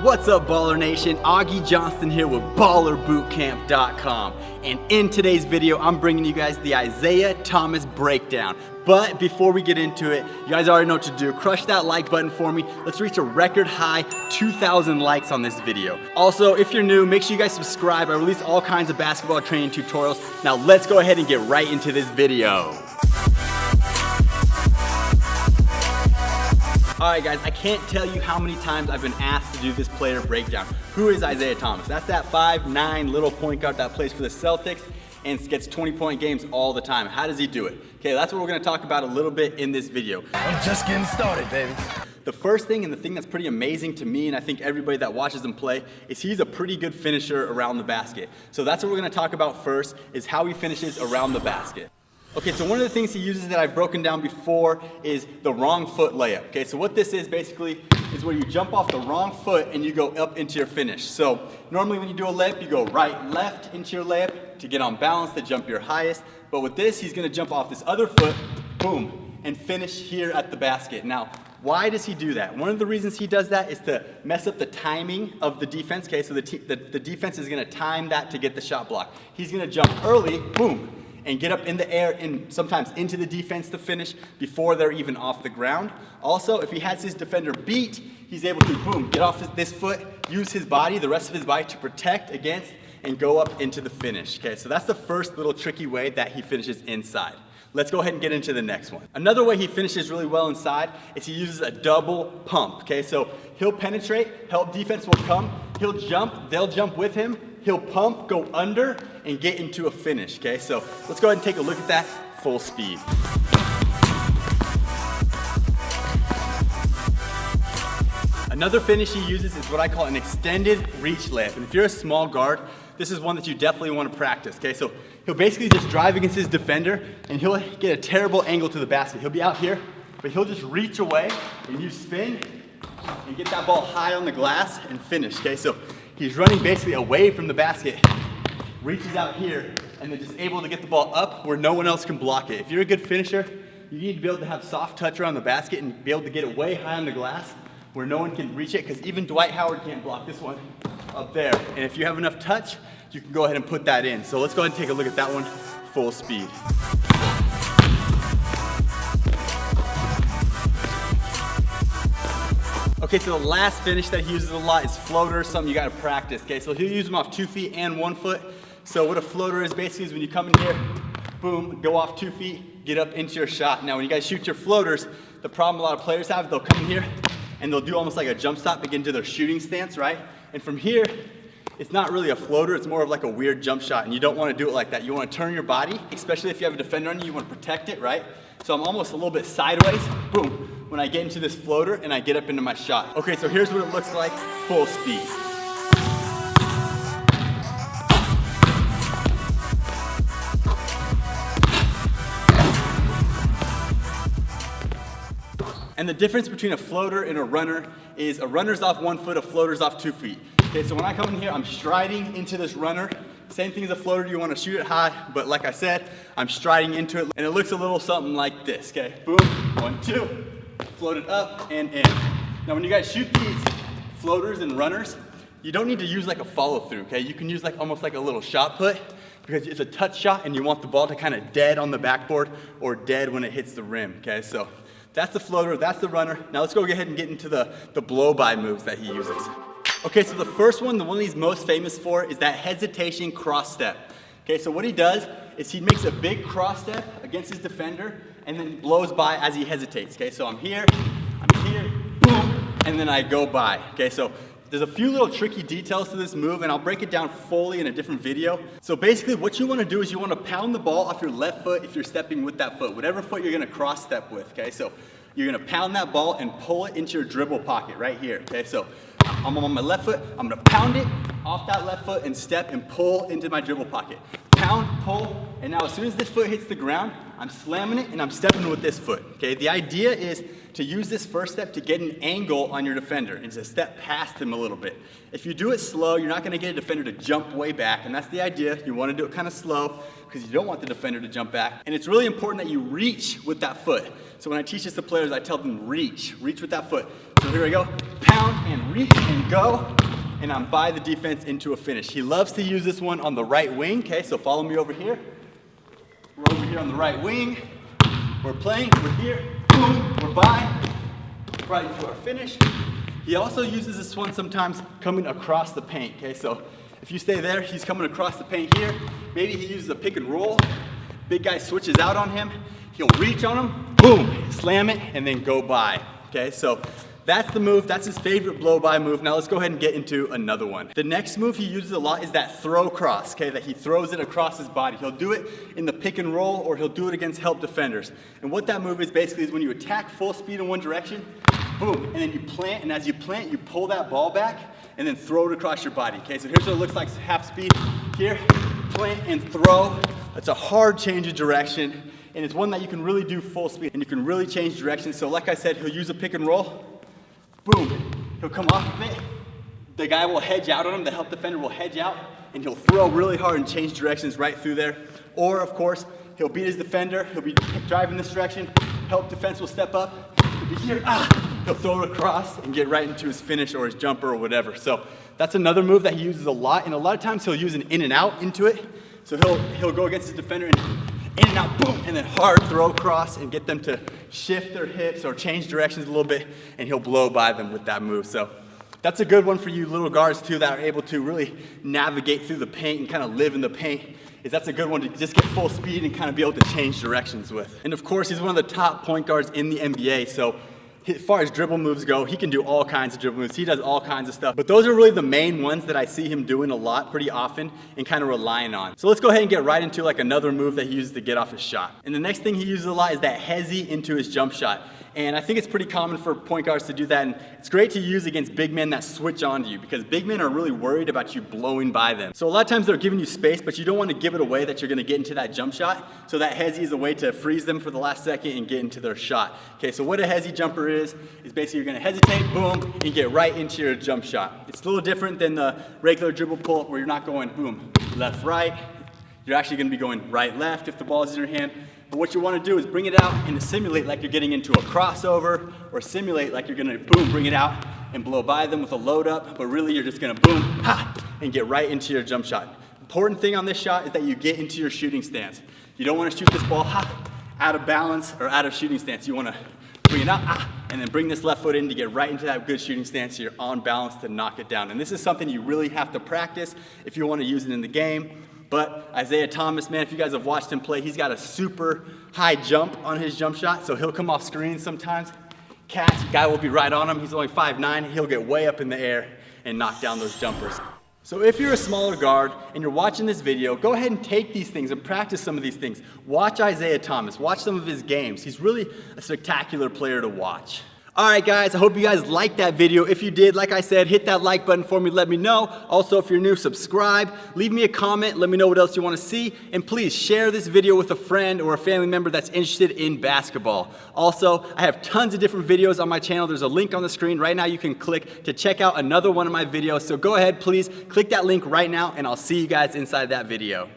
What's up, Baller Nation? Augie Johnston here with BallerBootCamp.com. And in today's video, I'm bringing you guys the Isaiah Thomas breakdown. But before we get into it, you guys already know what to do. Crush that like button for me. Let's reach a record high 2,000 likes on this video. Also, if you're new, make sure you guys subscribe. I release all kinds of basketball training tutorials. Now let's go ahead and get right into this video. Alright guys, I can't tell you how many times I've been asked to do this player breakdown. Who is Isaiah Thomas? That's that 5'9" little point guard that plays for the Celtics and gets 20-point games all the time. How does he do it? Okay, that's what we're gonna talk about a little bit in this video. I'm just getting started, baby. The first thing, and the thing that's pretty amazing to me, and I think everybody that watches him play, is he's a pretty good finisher around the basket. So that's what we're gonna talk about first, is how he finishes around the basket. Okay, so one of the things he uses that I've broken down before is the wrong foot layup. Okay, so what this is basically is where you jump off the wrong foot and you go up into your finish. So normally when you do a layup, you go right, left into your layup to get on balance, to jump your highest. But with this, he's gonna jump off this other foot, boom, and finish here at the basket. Now, why does he do that? One of the reasons he does that is to mess up the timing of the defense. Okay, so the defense is gonna time that to get the shot block. He's gonna jump early, boom, and get up in the air and sometimes into the defense to finish before they're even off the ground. Also, if he has his defender beat, he's able to, boom, get off this foot, use his body, the rest of his body to protect against and go up into the finish. Okay, so that's the first little tricky way that he finishes inside. Let's go ahead and get into the next one. Another way he finishes really well inside is he uses a double pump. Okay, so he'll penetrate, help defense will come, he'll jump, they'll jump with him, he'll pump, go under, and get into a finish, okay? So let's go ahead and take a look at that full speed. Another finish he uses is what I call an extended reach layup. And if you're a small guard, this is one that you definitely want to practice, okay? So he'll basically just drive against his defender and he'll get a terrible angle to the basket. He'll be out here, but he'll just reach away and you spin and get that ball high on the glass and finish, okay? So he's running basically away from the basket, reaches out here, and then just able to get the ball up where no one else can block it. If you're a good finisher, you need to be able to have soft touch around the basket and be able to get it way high on the glass where no one can reach it, because even Dwight Howard can't block this one up there. And if you have enough touch, you can go ahead and put that in. So let's go ahead and take a look at that one full speed. Okay, so the last finish that he uses a lot is floaters, something you gotta practice, okay? So he'll use them off 2 feet and 1 foot. So what a floater is basically is when you come in here, boom, go off 2 feet, get up into your shot. Now when you guys shoot your floaters, the problem a lot of players have, they'll come in here and they'll do almost like a jump stop to get into their shooting stance, right? And from here, it's not really a floater, it's more of like a weird jump shot, and you don't wanna do it like that. You wanna turn your body, especially if you have a defender on you, you wanna protect it, right? So I'm almost a little bit sideways, boom, when I get into this floater and I get up into my shot. Okay, so here's what it looks like, full speed. And the difference between a floater and a runner is a runner's off 1 foot, a floater's off 2 feet. Okay, so when I come in here, I'm striding into this runner. Same thing as a floater, you wanna shoot it high, but like I said, I'm striding into it, and it looks a little something like this, okay? Boom, 1, 2, float it up and in. Now when you guys shoot these floaters and runners, you don't need to use like a follow through, okay? You can use like almost like a little shot put, because it's a touch shot and you want the ball to kind of dead on the backboard or dead when it hits the rim, okay? So that's the floater, that's the runner. Now let's go ahead and get into the blow-by moves that he uses. Okay, so the first one, the one he's most famous for, is that hesitation cross step. Okay, so what he does is he makes a big cross step against his defender and then blows by as he hesitates. Okay, so I'm here, boom, and then I go by. Okay, so there's a few little tricky details to this move, and I'll break it down fully in a different video. So basically what you wanna do is you wanna pound the ball off your left foot if you're stepping with that foot, whatever foot you're gonna cross step with, okay? So you're gonna pound that ball and pull it into your dribble pocket right here, okay? So I'm on my left foot, I'm gonna pound it off that left foot and step and pull into my dribble pocket. Pound, pull, and now as soon as this foot hits the ground, I'm slamming it and I'm stepping with this foot, okay? The idea is to use this first step to get an angle on your defender and to step past him a little bit. If you do it slow, you're not gonna get a defender to jump way back, and that's the idea. You wanna do it kind of slow because you don't want the defender to jump back. And it's really important that you reach with that foot. So when I teach this to players, I tell them reach with that foot. So here we go, pound and reach and go, and I'm by the defense into a finish. He loves to use this one on the right wing, okay, so follow me over here. We're over here on the right wing, we're playing, we're here, boom, we're by, right into our finish. He also uses this one sometimes coming across the paint, okay, so if you stay there, he's coming across the paint here, maybe he uses a pick and roll, big guy switches out on him, he'll reach on him, boom, slam it, and then go by, okay, so that's the move, that's his favorite blow-by move. Now let's go ahead and get into another one. The next move he uses a lot is that throw cross, okay, that he throws it across his body. He'll do it in the pick and roll, or he'll do it against help defenders. And what that move is basically is when you attack full speed in one direction, boom, and then you plant, and as you plant, you pull that ball back, and then throw it across your body, okay? So here's what it looks like, half speed, here, plant and throw. That's a hard change of direction, and it's one that you can really do full speed, and you can really change direction. So like I said, he'll use a pick and roll, boom, he'll come off of it, the guy will hedge out on him, the help defender will hedge out, and he'll throw really hard and change directions right through there. Or of course, he'll beat his defender, he'll be driving this direction, help defense will step up, he'll be here, he'll throw it across and get right into his finish or his jumper or whatever. So that's another move that he uses a lot, and a lot of times he'll use an in and out into it. So he'll go against his defender and in and out, boom, and then hard throw across and get them to shift their hips or change directions a little bit, and he'll blow by them with that move. So that's a good one for you little guards too that are able to really navigate through the paint and kind of live in the paint. That's a good one to just get full speed and kind of be able to change directions with. And of course, he's one of the top point guards in the NBA, so as far as dribble moves go, he can do all kinds of dribble moves. He does all kinds of stuff. But those are really the main ones that I see him doing a lot, pretty often, and kind of relying on. So let's go ahead and get right into like another move that he uses to get off his shot. And the next thing he uses a lot is that hezzy into his jump shot. And I think it's pretty common for point guards to do that, and it's great to use against big men that switch onto you because big men are really worried about you blowing by them. So a lot of times they're giving you space, but you don't want to give it away that you're going to get into that jump shot. So that hezzy is a way to freeze them for the last second and get into their shot. Okay, so what a hezzy jumper is basically you're going to hesitate, boom, and get right into your jump shot. It's a little different than the regular dribble pull-up where you're not going, boom, left, right. You're actually going to be going right, left if the ball is in your hand. But what you want to do is bring it out and simulate like you're getting into a crossover, or simulate like you're going to, boom, bring it out and blow by them with a load up, but really you're just going to, boom, ha, and get right into your jump shot. Important thing on this shot is that you get into your shooting stance. You don't want to shoot this ball, ha, out of balance or out of shooting stance. You want to bring it out, and then bring this left foot in to get right into that good shooting stance so you're on balance to knock it down. And this is something you really have to practice if you want to use it in the game. But Isaiah Thomas, man, if you guys have watched him play, he's got a super high jump on his jump shot, so he'll come off screen sometimes. Catch, guy will be right on him. He's only 5'9", he'll get way up in the air and knock down those jumpers. So if you're a smaller guard and you're watching this video, go ahead and take these things and practice some of these things. Watch Isaiah Thomas, watch some of his games. He's really a spectacular player to watch. All right, guys, I hope you guys liked that video. If you did, like I said, hit that like button for me, let me know. Also, if you're new, subscribe, leave me a comment, let me know what else you want to see, and please share this video with a friend or a family member that's interested in basketball. Also, I have tons of different videos on my channel. There's a link on the screen right now you can click to check out another one of my videos. So go ahead, please click that link right now, and I'll see you guys inside that video.